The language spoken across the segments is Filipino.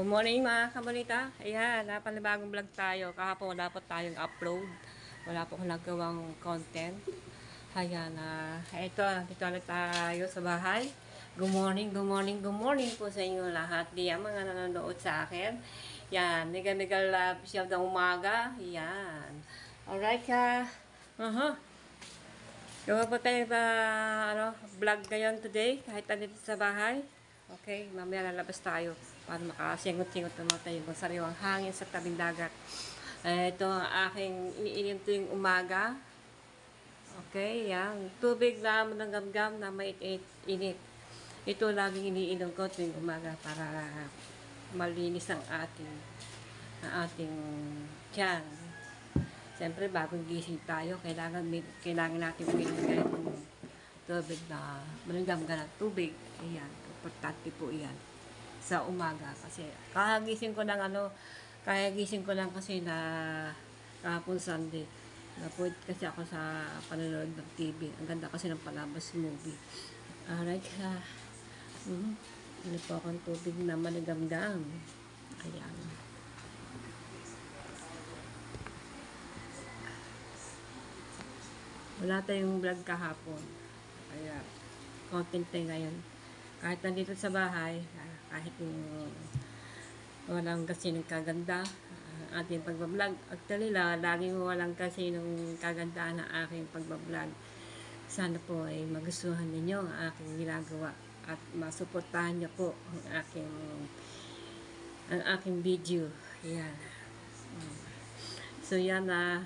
Good morning mga kabalita. Ayan, napanibagong vlog tayo. Kahapon wala po tayong upload. Wala po akong nagawang content. Ayan, ito, dito ulit tayo sa bahay. Good morning, good morning, good morning po sa inyo lahat. Diyan mga nanonood sa akin. Yan, mega love siya ng umaga. Yan. Alright ka. Gawa po tayo ba, vlog ngayon today, kahit nandito sa bahay. Okay, mamaya lalabas tayo para makasingot-singot naman tayo ng sariwang hangin sa tabing dagat. Ito ang aking iniinom tuwing umaga. Okay, yan. Tubig na mananggam-gam na may init. Ito laging iniinom ko tuwing umaga para malinis ang ating tiyan. Siyempre, bagong gising tayo, kailangan natin uminom ng tubig na mananggam-gam ng tubig. Ayan, importante po yan sa umaga kasi kagising ko lang kasi na kahapon Sunday. Napunod kasi ako sa panonood ng TV. Ang ganda kasi ng palabas movie. Alright, ano po akong tubig na mananggam-gam. Ayan. Wala tayong vlog kahapon. Kaya, content tayo ngayon. Kahit nandito sa bahay, kahit walang kasi ng kaganda, ating pagbablog. Actually, laging walang kasi ng kagandahan ng aking pagbablog. Sana po ay magustuhan ninyo ang aking ginagawa at masuportahan niyo po ang aking video. Yan. So, yan na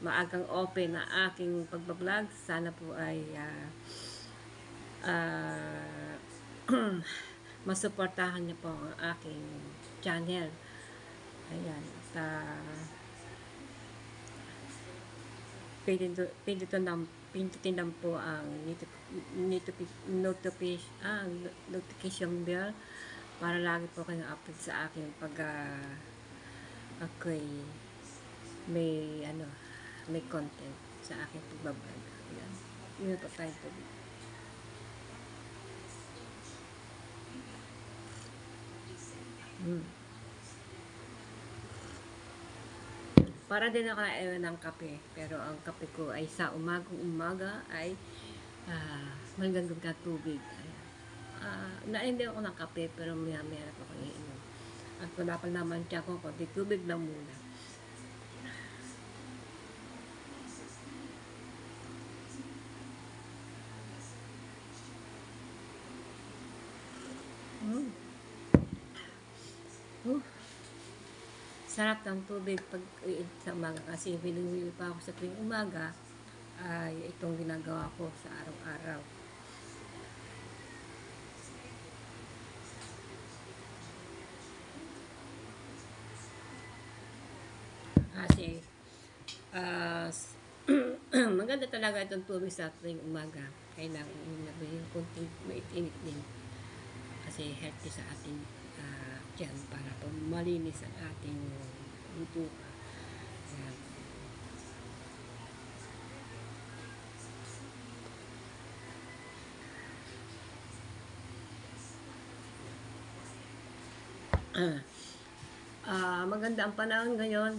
maagang open na aking pagbablog. Sana po ay masuportahan niyo po ang aking channel. Ayan. Pindutin lang po ang notification bell para lagi po kayong update sa akin pag ako'y may content sa aking pagbablog. Ayan. Yun po tayo po. Para din ako na ng kape. Pero ang kape ko ay sa umaga ay manggagam na tubig. Naindi ako ng kape pero maya ako iinom. At wala pa naman siya ko, kundi tubig lang muna. Sarap ng tubig pag sa umaga kasi binumili pa ako sa tuwing umaga ay itong ginagawa ko sa araw-araw. Kasi maganda talaga itong tubig sa tuwing umaga. Kailangan yung kunting mait-init din kasi healthy sa ating tiyan para po malinis ang ating butuka. Maganda ang panahon ngayon.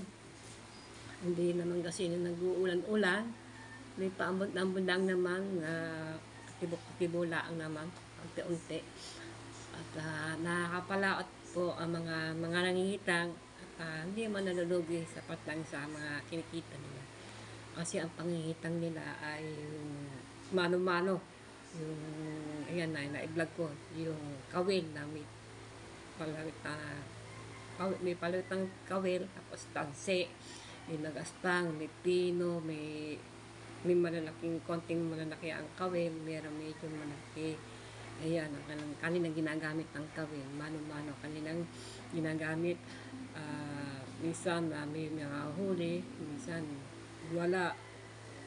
Hindi naman kasi nag-uulan-ulan. May paambot-ambot lang naman, kitibok-kitibo lang naman, unti-unti. At nakakapalaot po ang mga nangingitang at hindi man nalulugi sapat lang sa mga kinikita nila. Kasi ang pangingitang nila ay yung mano-mano. Yung, ayan na-vlog ko, yung kawil na may palawit kawil, tapos tanse, may nagaspang, may pino, may konting malalaki ang kawil, meron medyo malaki. Ayan, ang kanilang ginagamit ng kawil, mano-mano kanilang ginagamit. Minsan may mga huli, minsan wala,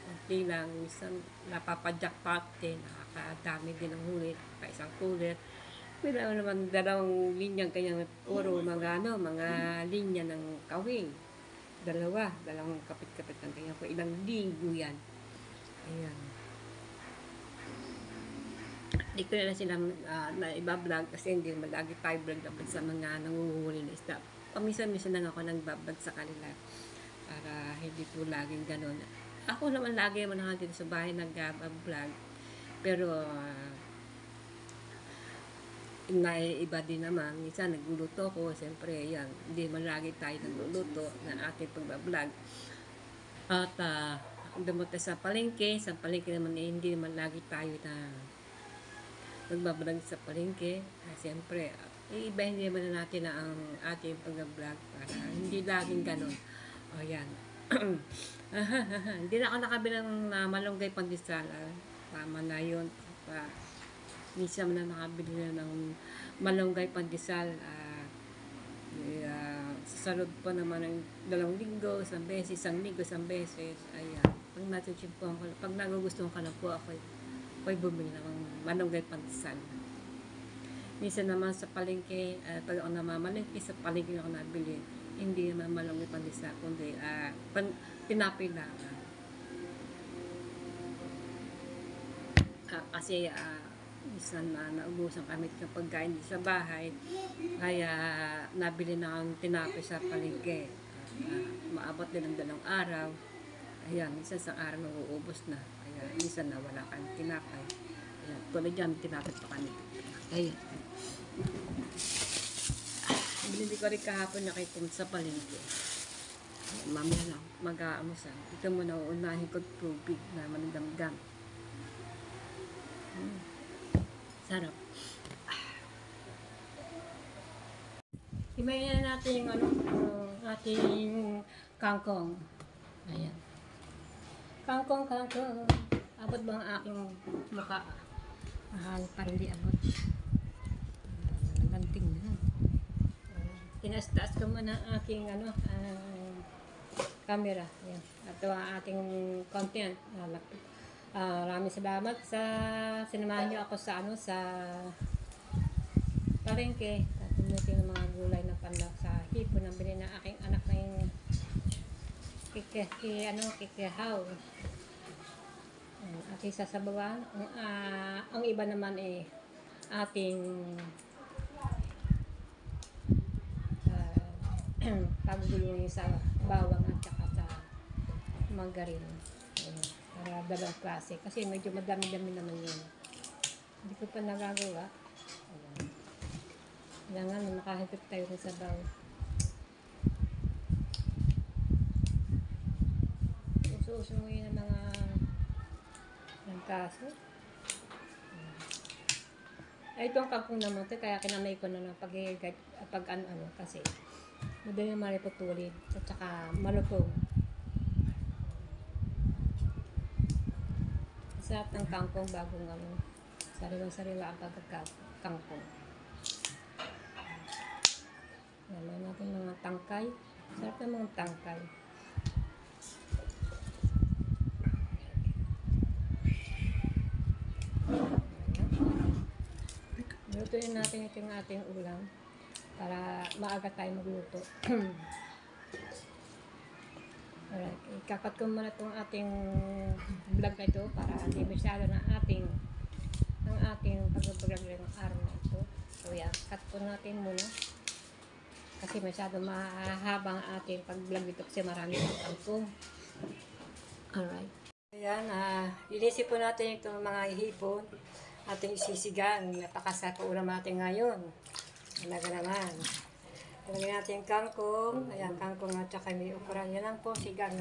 konti lang, minsan napapadjakpat din, nakakadami din ang huli, pa isang cooler. Pero naman dalawang linyang kanyang puro mga linya ng kawil. Dalawang kapit-kapit ng kanyang po, ilang linggo yan. Ayan. Hindi ko na sila na iba-vlog kasi hindi mo lagi tayo vlog dapat sa mga nanguhuli na isda. Paminsan-minsan lang ako nag-vlog sa kanila para hindi po laging ganun. Ako naman lagi mo na dito sa bahay nag-vlog pero na iba din naman. Minsan nagluluto ko, siyempre yan, hindi man lagi tayo nagluluto na ating pag-vlog. At dumunta sa palengke naman hindi naman lagi tayo na nagbablog sa palengke. Siyempre, iibahin naman na natin na ang ating pag-vlog para hindi laging ganun. O yan. Hindi na ako nakabilang malunggay pandesal. Tama na yun. Minsan na nakabili na ng malunggay pandesal. Sa loob pa naman ng 2 linggo, 1 beses, 1 linggo, 1 beses. Ayan. Pag natuchimpuan ko, pag nagugustuhan ka na po ako'y bumili ng malunggay pandesal. Minsan naman sa palengke, pag ako namamalengke sa palengke ako nabili, hindi naman malunggay pandesal, kundi tinapay lang. Kasi minsan naubusan kami ng pagkain sa bahay, kaya nabili na akong tinapay sa palengke. Maabot din ng 2 araw. Ayan, minsan sa araw nauubos na. Kaya minsan na wala kang tinapay. Ayan, tulad dyan, tinapay pa kami. Ayan. Binili ko rin kahapon na kay Kum sa palengke. Mamaya lang, mag-aamusan. Ito mo na uunahin ko tubig na manindamdam. Sarap. Himayin na natin yung ating kangkong. Ayan. Kangkong. Abot ba ang aking mukha? Parang di abot. Naganting na. Tinaas-taas ko muna ang aking camera. Ayan. At ang ating content. Maraming salamat sa sinamahan niyo ako sa palengke. Tumutin ng mga gulay na panlak sa hipon na bilhin ng aking anak na yung kikihaw. Ating sasabawan. Ang iba naman ating pagulungin sa bawang at saka sa margarin. Para 2 klase. Kasi medyo madami-dami naman yun. Hindi ko pa nagagawa. Kailangan makahigit tayo ng sabaw. Uso-uso mo yun ang mga kaso. Ito ang kangkong naman ito, kaya kinamay ko na ng kasi madali na mariputulid at saka malutong. Sarap ng kangkong bagong sariwang-sariwa ang pagkakangkong. Alam natin mga tangkay. Sarap ng mga tangkay. Lutuin natin ito yung ating ulam para maaga tayo magluto. Alright, ikakat ko muna itong ating vlog na ito para hindi masyado ng ating pag-vlog ng araw na ito. So yan, cut ko natin muna kasi masyado mahaba ang ating pag-vlog dito kasi marami ng kangkong. Alright. Ayan, inisip po natin itong mga hipon ating isisigang. Napakasarap po ulam natin ngayon. Talaga naman. Talagyan natin yung kangkong. Ayan, kangkong at saka may ukuran. Yan lang po, sigang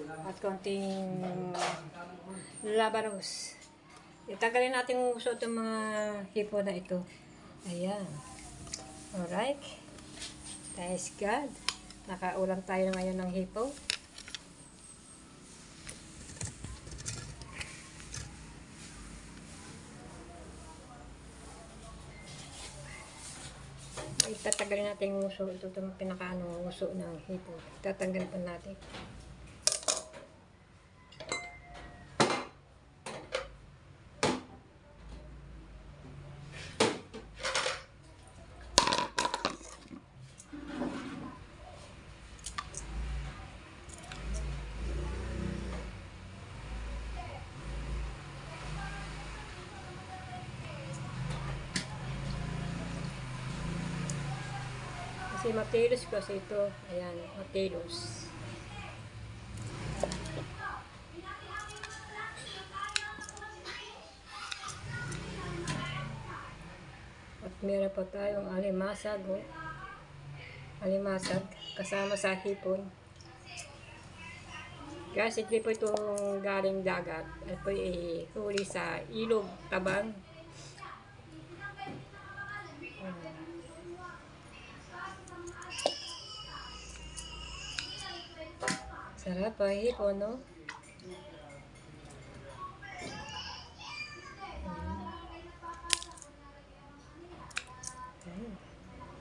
at konting labanos. Itanggalin natin yung uso itong mga hipon na ito. Ayan. Alright. Thanks God. Nakaulam tayo ngayon ng hipon. Tatanggalin natin yung uso. Ito itong uso ng hipon. Tatanggalin pa natin. Si Matelos kasi ito. Ayan, Matelos. At meron pa tayong alimasag. Oh. Alimasag. Kasama sa hipon. Guys, ito po itong galing dagat. At po huli sa ilog, tabang. Sarap pa hipon, no?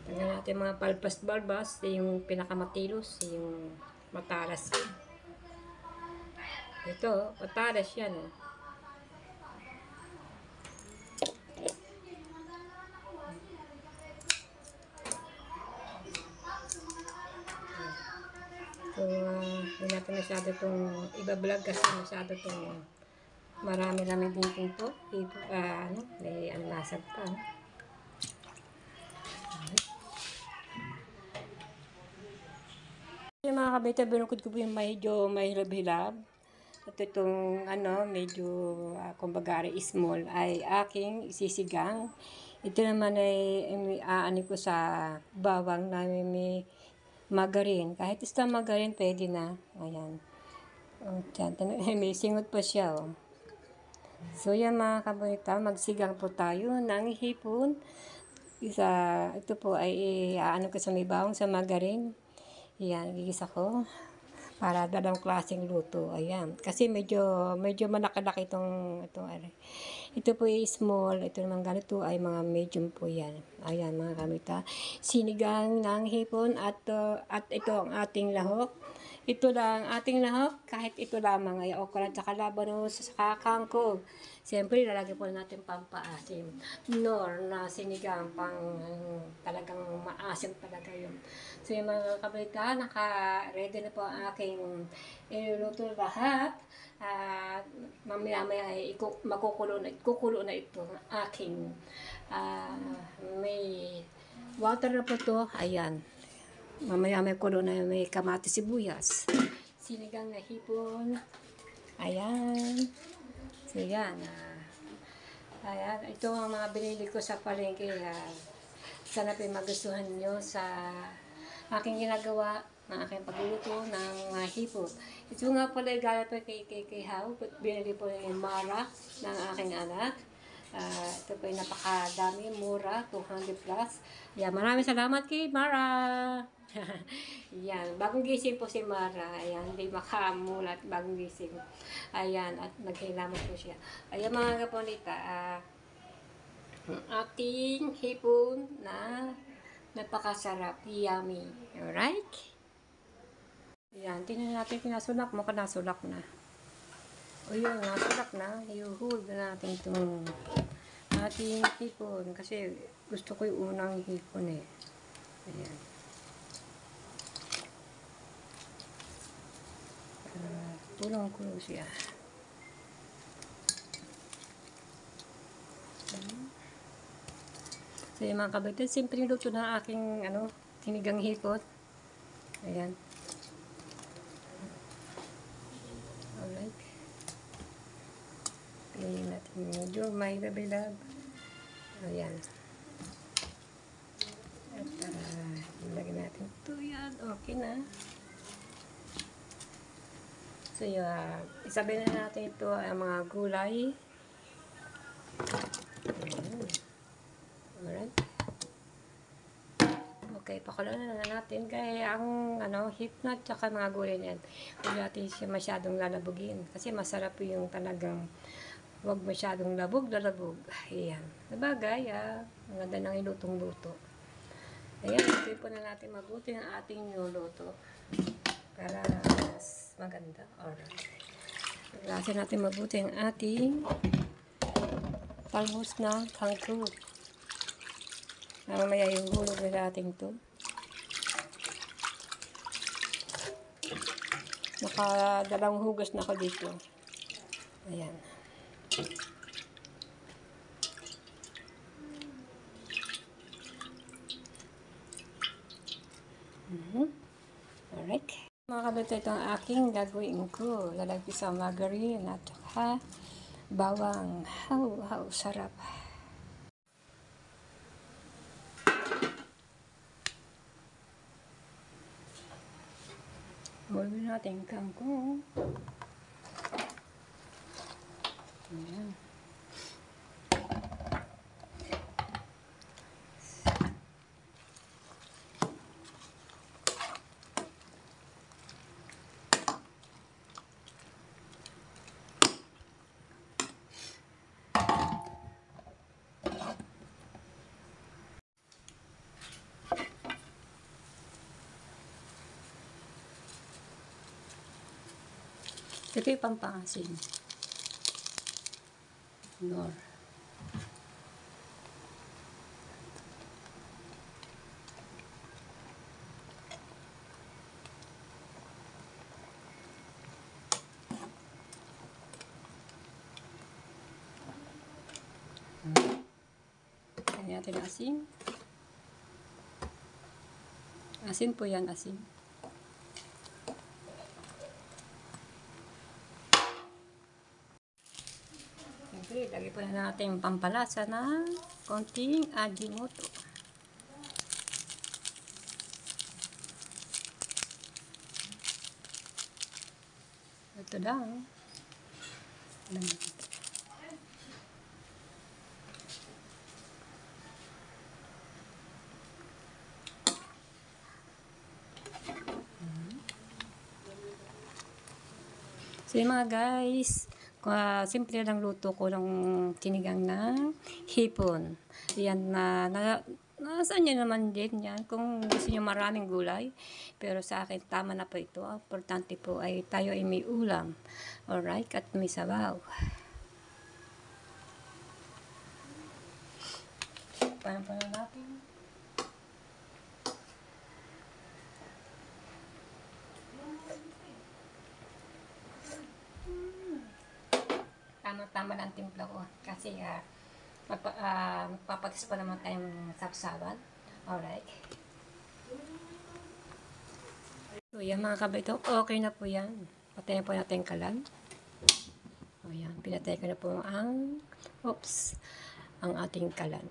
Tingnan natin mga palpas-balbas, yung pinakamatilos, yung matalas. Ito, matalas yan. Oh. So, hindi natin masyado itong iba-vlog kasi masyado itong marami-rami din ito. May anlasag pa. Yung mga kabita, binukod ko po yung medyo mahilab-hilab. At itong medyo kumbaga small ay aking isisigang. Ito naman ay aani ko sa bawang na may margarine. Kahit isang margarine pwede na. Ayan. O, may singot pa siya. Oh. So yan mga kabita, magsigang po tayo ng hipon. Ito po ay aano ko sa may bawang sa margarine. Ayan, gigisa ko para dalawang klaseng luto. Ayan. Kasi medyo malaki-laki ito po ay small. Ito naman ganito ay mga medium po yan. Ayan mga kamita. Sinigang ng hipon at ito ang ating lahok. Ito lang ating lahok. Kahit ito lamang ay okra at saka labanos sa kangkong. Siyempre, lalagyan po natin pampaasim. Nor na sinigang talagang maasim talaga yun. So yung mga kabalita, naka-ready na po ang aking iluluto lahat. At mamaya-maya ay kukulo na ito ang aking may water na po to. Ayan. Mamaya may kulo na may kamatis sibuyas. Sinigang na hipon. Ayan. So yan. Ayan. Ito ang mga binili ko sa palengke. Sana po magustuhan nyo sa aking ginagawa ng aking pagluluto ng hipon. Ito nga pala galing po kay How. Binili po yung Mara ng aking anak. Ito po yung napakadami, mura, 200 plus. Yan, maraming salamat kay Mara. Yan, bagong gising po si Mara. Ayan, hindi makamulat, bagong gising. Ayan, at naghilamat po siya. Ayan mga kaponita, ating hipon na napakasarap, yummy. Alright? Ayan, tingnan natin pinasulak. Mukhang nasulak na. O yun, nasulak na. I-hold na natin itong ating hipon. Kasi gusto ko yung unang hipon eh. Ayan. Tulong ko siya. So yung mga kabaitan, simpleng luto na aking sinigang hipon. Ayan. Alright. Piliin natin medyo may babilab. Ayan. At ilagay natin ito yan. Okay na. So isabi na natin ito ang mga gulay. Alright. Okay, pakuluan na natin. Kaya ang hipnot tsaka mga gulay na yan. Huwag natin siya masyadong lalabugin. Kasi masarap yung talagang huwag masyadong labog. Ayan. Sabagay, ang ganda ng ilutong-luto. Ayan, ito po na natin mabuti ang ating niluluto. Para mas maganda. Alright. Paglasin natin mabuti ang ating talbos na kangkong. Mamaya yung hulog na natin ito. Nakadalawang hugas na ako dito. Ayan. kabit, ito ang aking gagawin ko. Lalagay sa margarine at saka bawang. How sarap. Gawin natin kangkong. Ayan. Ito yung pampasin. Nor. Kaya natin asin. Asin po yan, asin. Siyempre, lagay po na natin pampalasa na konting Ajinomoto. Ito lang. So yung mga guys, simple lang luto ko ng sinigang na hipon. Yan nasaan nyo naman din yan kung gusto nyo maraming gulay. Pero sa akin tama na po ito. Importante po ay tayo ay may ulam. Alright, at may sabaw. Paano natin? Tama-tama lang timpla ko kasi magpapatis pa naman tayong sapsaban. Alright. So yan mga kabito, okay na po yan. Patayin po natin kalan. O yan, pinatay ko na po ang ating kalan.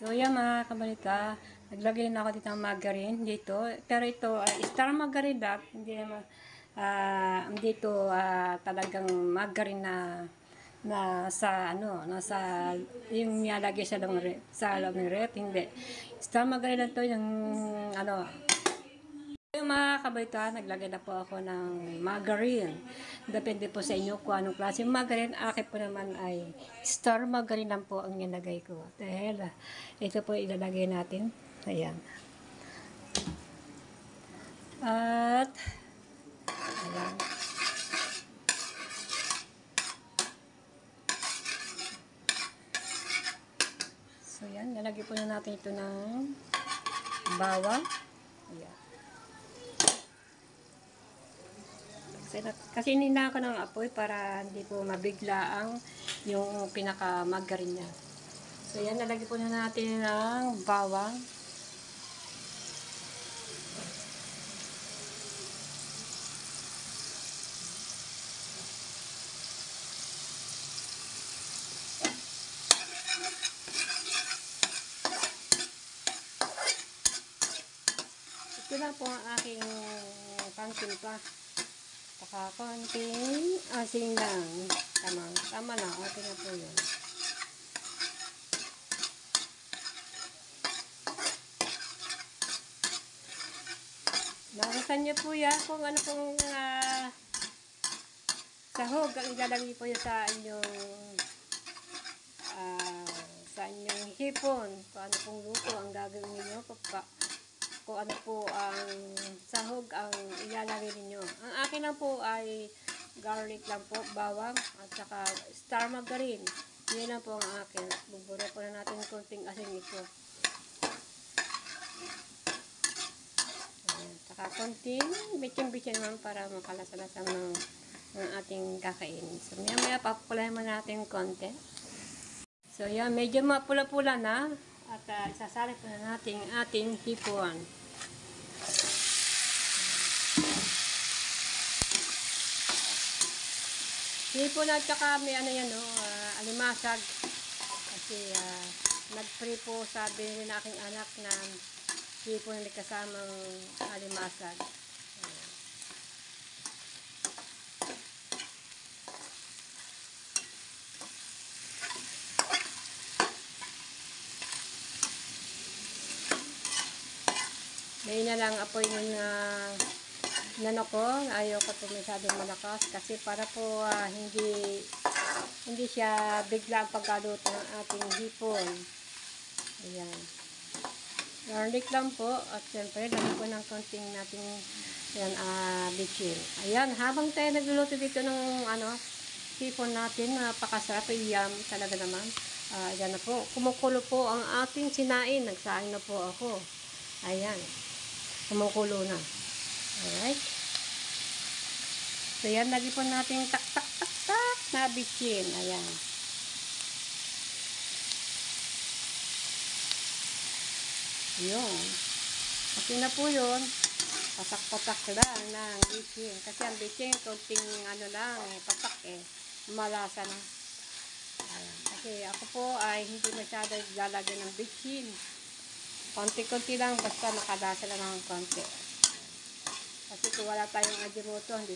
So yan mga kabalita, naglagay na ako dito ng margarine dito. Pero ito ay star margarine daw, hindi naman dito talagang margarine na sa nasa yung nilalagay sa loob ng rep, hindi. Star margarine lang to yung yung mga kabalita, naglagay na po ako ng margarine. Depende po sa inyo kung anong klase margarine. Akin po naman ay star margarine lang po ang nilagay ko. Dahil ito po ilalagay natin. Ayan. At ayan. So yan, nalagay po na natin ito ng bawang. Ayan. Kasi hinina ko ng apoy para hindi po mabigla ang yung pinaka-margarine niya. So yan, nalagay po na natin ng bawang. Ito lang po ang aking pangtimpla. Saka konting asin lang. Tama na. Okay na po yun. Nakasan niyo po yan kung ano pong sahog ang ilalagay po yun sa inyong hipon. Kung ano pong luto ang gagawin niyo. Kung ano po ang sahog ang ilalagay ninyo. Ang akin lang po ay garlic lang po, bawang, at saka star margarine. Yan lang po ang akin. Buburo po na natin konting asin ito. Ayan. Saka konting bitsin-bitsin naman para makalasa-lasa ng ating kakainin. So maya-maya papulayan mo natin konti. So yan, medyo mapula-pula na. At isasalip na natin ating hipon. Hipon at saka may ano yan, no, alimasag. Kasi nag-free po sabi ng aking anak na hipon na kasamang alimasag. May na lang apoy ng nano ko. Ayaw ko po masyadong malakas kasi para po hindi siya bigla ang pagkaluto ng ating hipon. Ayan. Garlic lang po at siyempre lagyan po ng konting nating bitchin. Ayan, habang tayo nagluluto dito ng hipon natin, napakasarap, yum talaga naman. Ayan na po, kumukulo po ang ating sinain. Nagsaing na po ako. Ayan. Kumukulo na. Alright. So, yan. Lagi po natin tak na bitchin. Ayan. Yun. Okay na po yun. Patak-patak lang ng bitchin. Kasi ang bitchin, konting patak malasa na. Ayan. Kasi ako po ay hindi masyado lalagyan ng bitchin. Konti-konti lang, basta makalasa lang ng konti. Kasi kung wala tayong Ajinomoto, hindi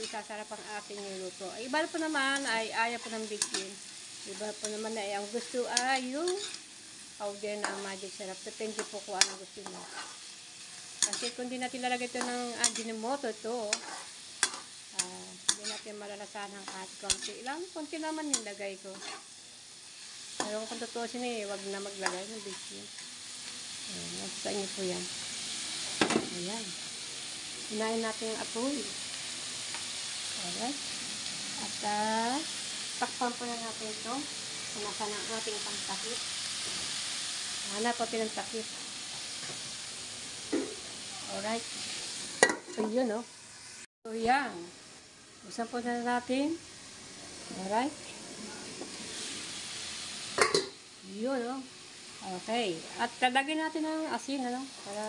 sasarap ang ating niluto. Ay, iba po naman ay ayaw po ng bitchin. Iba po naman ay ang gusto ay yung powder na magic syrup. Depende po kung anong gusto nyo. Kasi kung di natin lalagay ito ng Ajinomoto hindi natin malalasahan ng kahit konti. Konti naman yung lagay ko. Pero kung totoo wag na maglagay ng bitchin. Ayan, sa inyo po yan. Ayan. Hinahin natin yung apoy. Alright. At takpan po na natin ito. Nasa ng ating pangtakip. Hanap po pinagtakip. Alright. So yun, no? So yan. Usan po na natin. Alright. Yun, no? Okay. At talagyan natin ng asin, para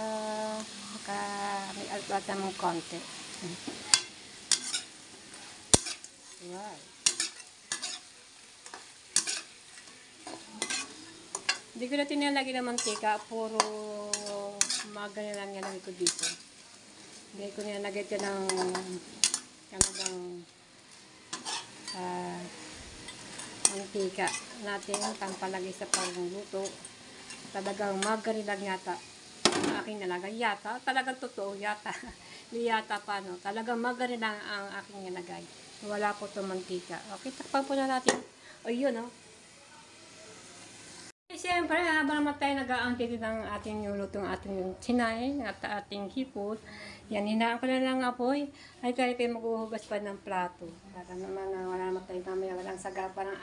may albat ng konti. Wow. Hindi ko natin nilagyan ng mantika. Puro maga na lang nilagay ko dito. Hindi ko nilagay ito ng mantika natin pampalagay sa pangluto. Talagang margarine lang yata ang aking nilagay. Yata, talagang totoo yata. Hindi yata pa, no? Talagang margarine lang ang aking nilagay. Wala po itong mantika. Okay, takpan po na natin. O yun, no? Siyempre, habang naman tayo nag-aangkin din ng ating nilutong ating sinain at ating hipon, yan, hinaan ko na lang apoy. Ay, tayo maghuhugas pa ng plato. Para naman wala naman tayo mamaya, walang sagapa ng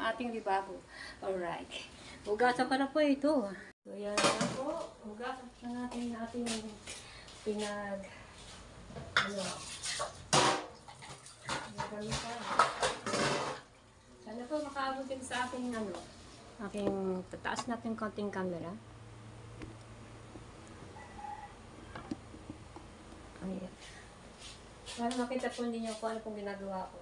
ating libabo. Alright. Hugasan pa na po ito. So, yan na po. Hugasan na natin sana po makaabot din sa ating aking tataas natin konting camera. Ayan. Para makita po ninyo kung ano pong ginagawa ko.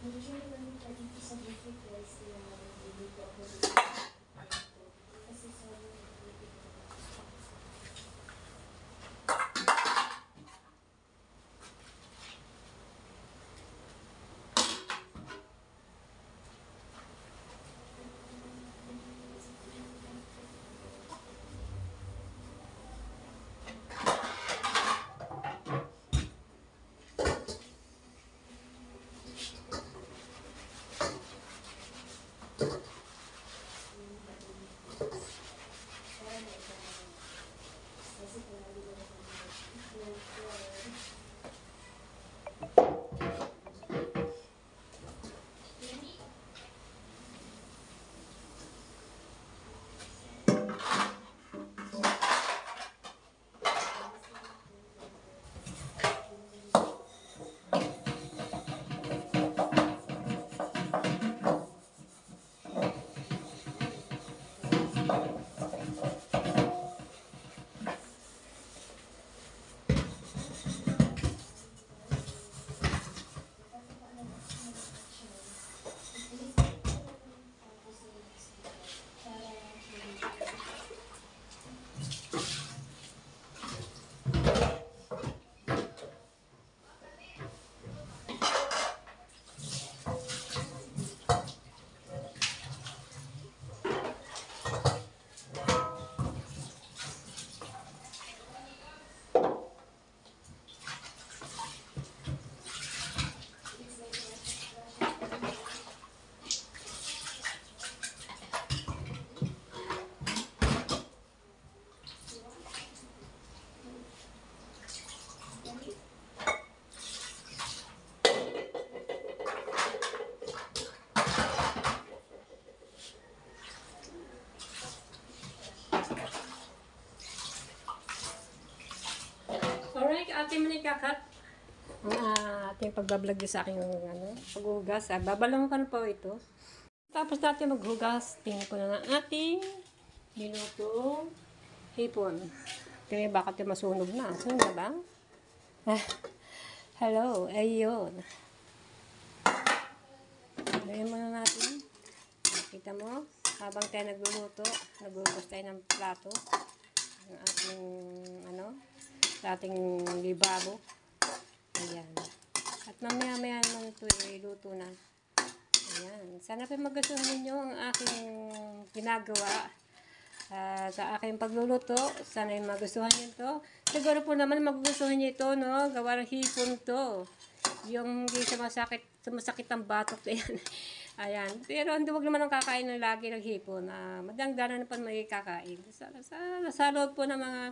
Usually, when I dito sa different place, dito ako kasi sa natin muna ikakat. Ang ating pagbablog sa aking paghugas. Babalong ko na po ito. Tapos natin maghugas. Tingnan ko na ng ating minutong hipon. Tingnan baka ito masunog na. Sunog na ba? Hello. Ayun. Lagyan muna natin. Kita mo? Habang tayo nagluluto, naghugas tayo ng plato. Ang ating, sa ating libabo. Ayan. At mamaya-maya naman ito iluto na. Ayan. Sana po magustuhan ninyo ang aking ginagawa sa aking pagluluto. Sana magustuhan nyo ito. Siguro po naman magugustuhan nyo ito, no? Gawa ng hipon to. Yung hindi sumasakit ang batok na yan. Ayan. Pero hindi wag naman ang kakain ng lagi ng hipon. Madangdanan na pa may kakain. Sa loob po ng mga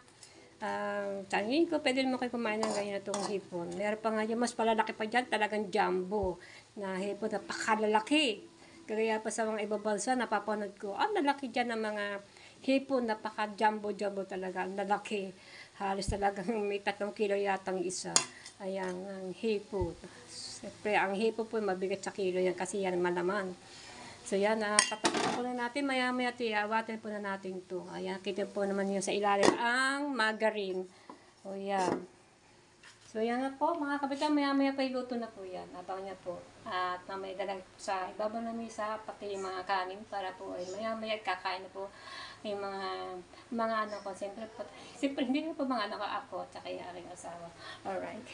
tangin ko, pwede naman kayo kumain ng ganyan itong hipon. Meron pa nga yung mas palalaki pa dyan, talagang jumbo na hipon, napakalalaki. Kaya pa sa mga ibang bansa, napapanood ko, lalaki dyan ng mga hipon, napaka-jumbo talaga, lalaki. Halos talagang may 3 kilo yatang isa. Ayan, ang hipon. Siyempre, ang hipon po mabigat sa kilo yan kasi yan malaman. So yan, tatakpan po na natin. Maya-maya awatin po na natin ito. Ayan, kita po naman yun sa ilalim ang margarine. O yan. So yan na po, mga kapitan. Maya-maya pa iluto na po yan. Abang niya po. At mamaya dalag sa ibabaw na misa, pati yung mga kanin para po ay maya-maya kakain na po yung mga anak ko. Siyempre hindi na po mga anak ko ako at saka yung aking asawa. Alright.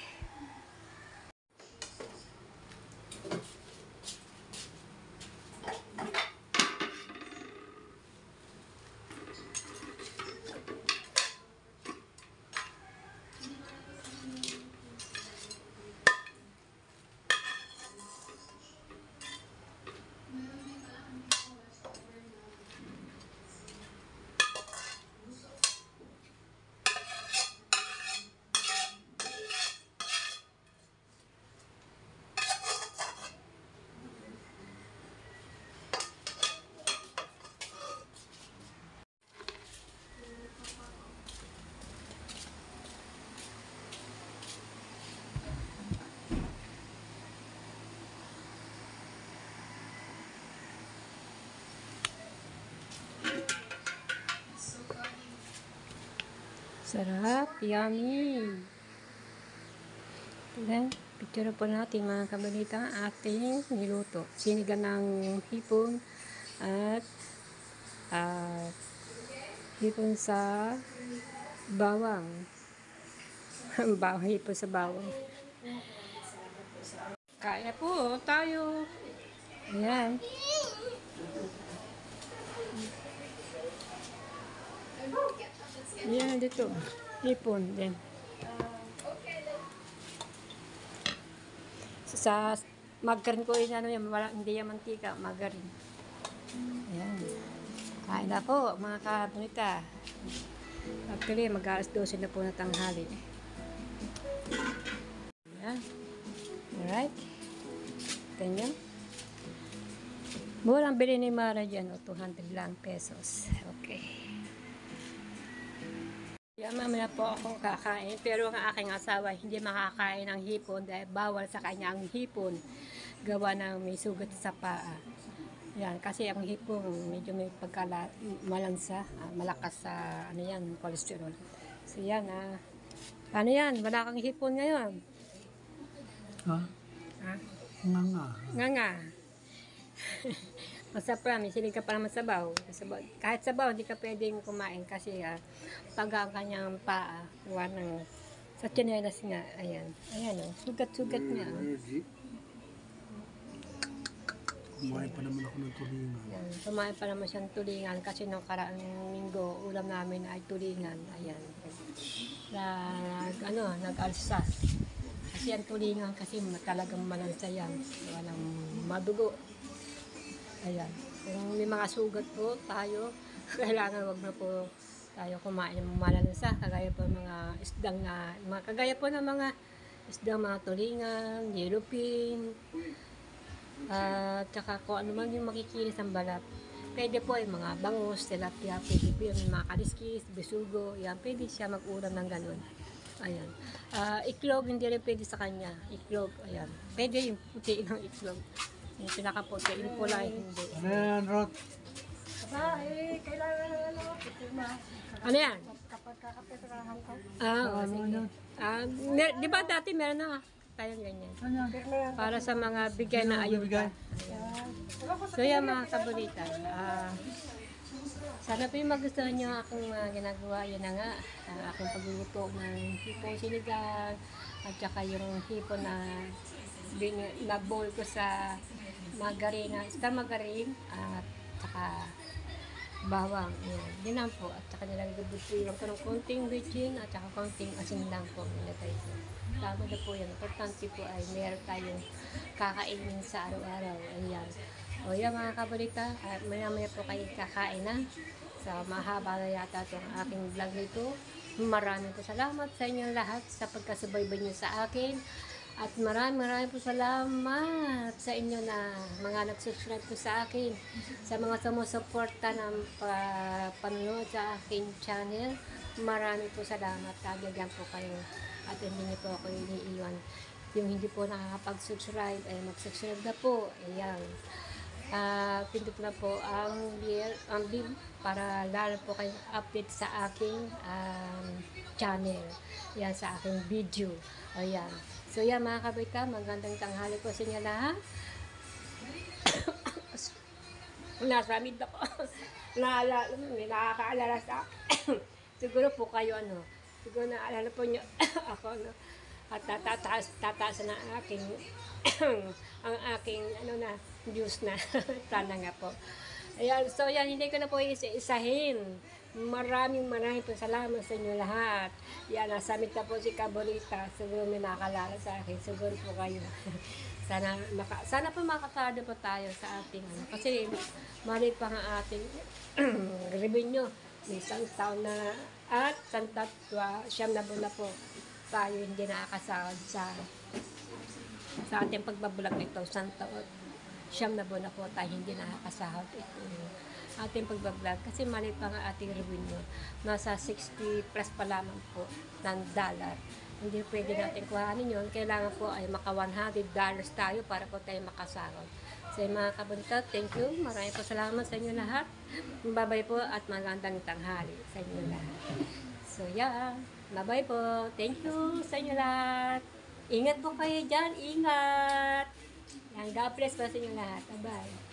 Sarap, yummy. Then, picture po natin mga kabalita ang ating niluto. Sinigang ng hipon at hipon sa bawang. Hipon sa bawang. Kaya po tayo. Ayan. Yan, dito. Hipon din. Sa margarine ko yun, hindi yan mantika, margarine. Ayan. Kain na po, mga kabunita. Actually, mag-alas 12 na po na tanghali. Ayan. Alright. Ganyan. Murang bili ni Mara dyan, 200 lang pesos. Okay. Yan, mamaya po akong kakain. Pero ang aking asawa hindi makakain ng hipon dahil bawal sa kanya ang hipon. Gawa ng may sugat sa paa. Yan, kasi ang hipon medyo may malansa, malakas sa cholesterol. So yan, ano yan? Wala kang hipon ngayon? Ha? Nga. Masapra, may siling ka pa naman sabaw. Kahit sabaw, hindi ka pwedeng kumain kasi pag ang kanyang paa, sa tsinelas nga, ayan, sugat-sugat niya. Kumain pa naman ako ng tulingan. Kumain pa naman siyang tulingan kasi nung karaang linggo, ulam namin ay tulingan. Ayan. Nag-alsa. Kasi ang tulingan kasi talagang malansa yan. Walang madugo. Ayan. Kung may mga sugat po tayo, kailangan wag na po tayo kumain ng malansa. Kagaya po mga isdang kagaya po ng mga isdang mga tulingan, yellowfin, tsaka kung ano man yung makikinis ang balat. Pwede po ay mga bangus, tilapia, pwede po yung mga kaliskis, bisugo, yan, pwede siya mag-ulam ng ganun. Ayan. Iklog, hindi rin pwede sa kanya. Iklog, ayan. Pwede yung puti ng iklog. Yung pinakaputi, yung kulay, hindi. Ano yan, Rod? Ano yan? Kapag kakapitirahan ka. Sige. Di ba dati meron na tayong ganyan? Ano yan? Para sa mga bigay na ayuda. So yan mga kabulita. Sana po yung magustuhan nyo akong ginagawa. Yan na nga. Aking pagluluto ng hipong sinigang. At saka yung hipon na bowl ko sa margarine. Star margarine. At saka bawang. Yan. Yan lang po. At saka nilagay ko ng konting bitchin at saka konting asin lang po. Nilagay ko. Tama na po yan. Importante po ay meron tayong kakainin sa araw-araw. Ayan. O yan mga kabalita, maya-maya po kayo kakain na. Sa mahaba na yata itong aking vlog nito. Maraming po salamat sa inyo lahat sa pagkasubaybay niyo sa akin. At maraming po salamat sa inyo na mga nag-subscribe po sa akin. Sa mga sumusuporta ng panonood sa aking channel. Maraming po salamat. Tagagyan po kayo. At hindi niyo po ako iniiwan. Yung hindi po nakakapag-subscribe, ay mag-subscribe na po. Ayan. Pindot na po ang bell para lalo po kayong update sa aking channel. Yan, sa aking video. Ayan. So yan mga kabita, magandang tanghali po sa inyo lahat. Nasa mid ako. May nakakaalala sa siguro po kayo siguro naalala po nyo ako at tataas na aking ang aking views na sana nga po. Ayan, so yan, hindi ko na po isa-isahin. Maraming po salamat sa inyo lahat. Yan, nasamit na po si Kabolita. Siguro may nakalala sa akin. Siguro po kayo. sana po makakada po tayo sa ating kasi maliit pa nga ating revenue. May isang taon na at siyam na buwan na po tayo hindi nakakasahod sa ating pagbablog nito. Siyam na buwan na po tayo hindi nakakasahod ito ating pagbablog kasi maliit pa nga ating revenue. Nasa 60 plus pa lamang po ng dollar. Hindi pwede natin kuhanin yun. Kailangan po ay maka $100 tayo para po tayo makasahod. So mga kabunta, thank you. Maraming po salamat sa inyo lahat. Bye-bye po at magandang tanghali sa inyo lahat. So yeah, bye-bye po. Thank you sa inyo lahat. Ingat po kayo dyan. Ingat. Yan, God bless po sa inyo lahat. Bye-bye.